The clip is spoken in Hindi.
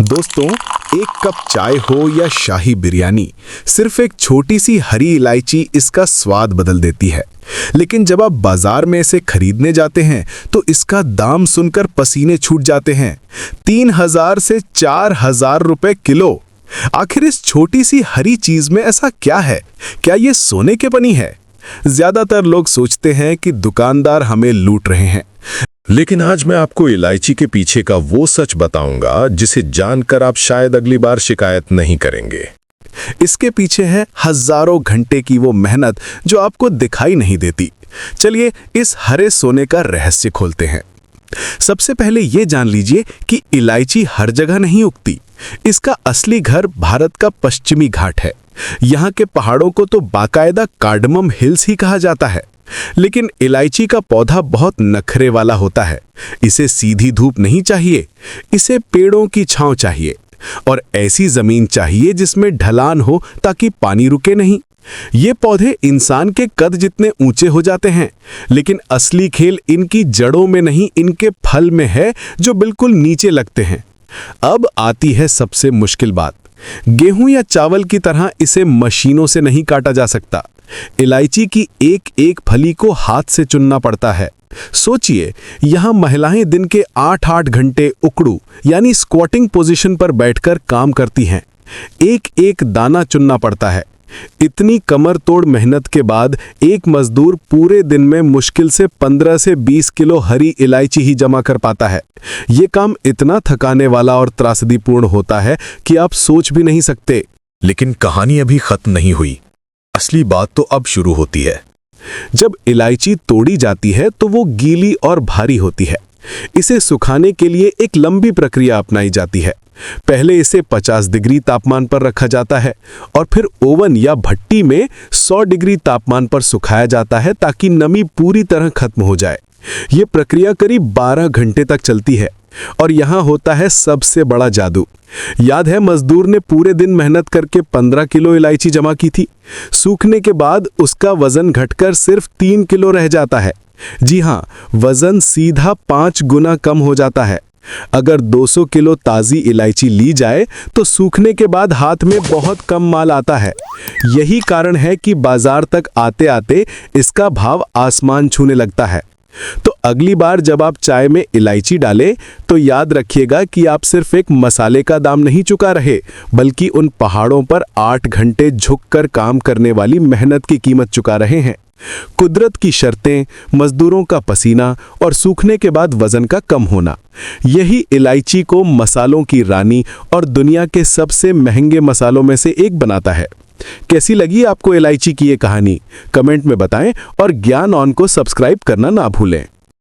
दोस्तों, एक कप चाय हो या शाही बिरयानी, सिर्फ एक छोटी सी हरी इलायची इसका स्वाद बदल देती है। लेकिन जब आप बाजार में इसे खरीदने जाते हैं तो इसका दाम सुनकर पसीने छूट जाते हैं। 3000 से 4000 रुपए किलो। आखिर इस छोटी सी हरी चीज में ऐसा क्या है? क्या ये सोने के बनी है? ज्यादातर लोग सोचते हैं कि दुकानदार हमें लूट रहे हैं, लेकिन आज मैं आपको इलायची के पीछे का वो सच बताऊंगा जिसे जानकर आप शायद अगली बार शिकायत नहीं करेंगे। इसके पीछे है हजारों घंटे की वो मेहनत जो आपको दिखाई नहीं देती। चलिए इस हरे सोने का रहस्य खोलते हैं। सबसे पहले ये जान लीजिए कि इलायची हर जगह नहीं उगती। इसका असली घर भारत का पश्चिमी घाट है। यहाँ के पहाड़ों को तो बाकायदा कार्डमम हिल्स ही कहा जाता है। लेकिन इलायची का पौधा बहुत नखरे वाला होता है। इसे सीधी धूप नहीं चाहिए, इसे पेड़ों की छांव चाहिए और ऐसी जमीन चाहिए जिसमें ढलान हो ताकि पानी रुके नहीं। ये पौधे इंसान के कद जितने ऊंचे हो जाते हैं, लेकिन असली खेल इनकी जड़ों में नहीं, इनके फल में है जो बिल्कुल नीचे लगते हैं। अब आती है सबसे मुश्किल बात। गेहूं या चावल की तरह इसे मशीनों से नहीं काटा जा सकता। इलायची की एक एक फली को हाथ से चुनना पड़ता है। सोचिए, यहां महिलाएं दिन के 8-8 घंटे उकड़ू यानी स्क्वाटिंग पोजीशन पर बैठकर काम करती हैं। एक एक दाना चुनना पड़ता है। इतनी कमर तोड़ मेहनत के बाद एक मजदूर पूरे दिन में मुश्किल से 15 से 20 किलो हरी इलायची ही जमा कर पाता है। ये काम इतना थकाने वाला और त्रासदीपूर्ण होता है कि आप सोच भी नहीं सकते। लेकिन कहानी अभी खत्म नहीं हुई। असली बात तो अब शुरू होती है। जब इलायची तोड़ी जाती है तो वो गीली और भारी होती है। इसे सुखाने के लिए एक लंबी प्रक्रिया अपनाई जाती है। पहले इसे 50 डिग्री तापमान पर रखा जाता है और फिर ओवन या भट्टी में 100 डिग्री तापमान पर सुखाया जाता है ताकि नमी पूरी तरह खत्म हो जाए। ये प्रक्रिया करीब 12 घंटे तक चलती है और यहाँ होता है सबसे बड़ा जादू। याद है, मजदूर ने पूरे दिन मेहनत करके 15 किलो इलायची जमा की थी। सूखने के बाद उसका वजन घटकर सिर्फ 3 किलो रह जाता है। जी हाँ, वजन सीधा 5 गुना कम हो जाता है। अगर 200 किलो ताज़ी इलायची ली जाए तो सूखने के बाद हाथ में बहुत कम माल आता है। यही कारण है कि बाजार तक आते आते इसका भाव आसमान छूने लगता है। तो अगली बार जब आप चाय में इलायची डालें तो याद रखिएगा कि आप सिर्फ एक मसाले का दाम नहीं चुका रहे, बल्कि उन पहाड़ों पर 8 घंटे झुककर काम करने वाली मेहनत की कीमत चुका रहे हैं। कुदरत की शर्तें, मजदूरों का पसीना और सूखने के बाद वजन का कम होना, यही इलायची को मसालों की रानी और दुनिया के सबसे महंगे मसालों में से एक बनाता है। कैसी लगी आपको इलायची की ये कहानी? कमेंट में बताएं और ज्ञान ऑन को सब्सक्राइब करना ना भूलें।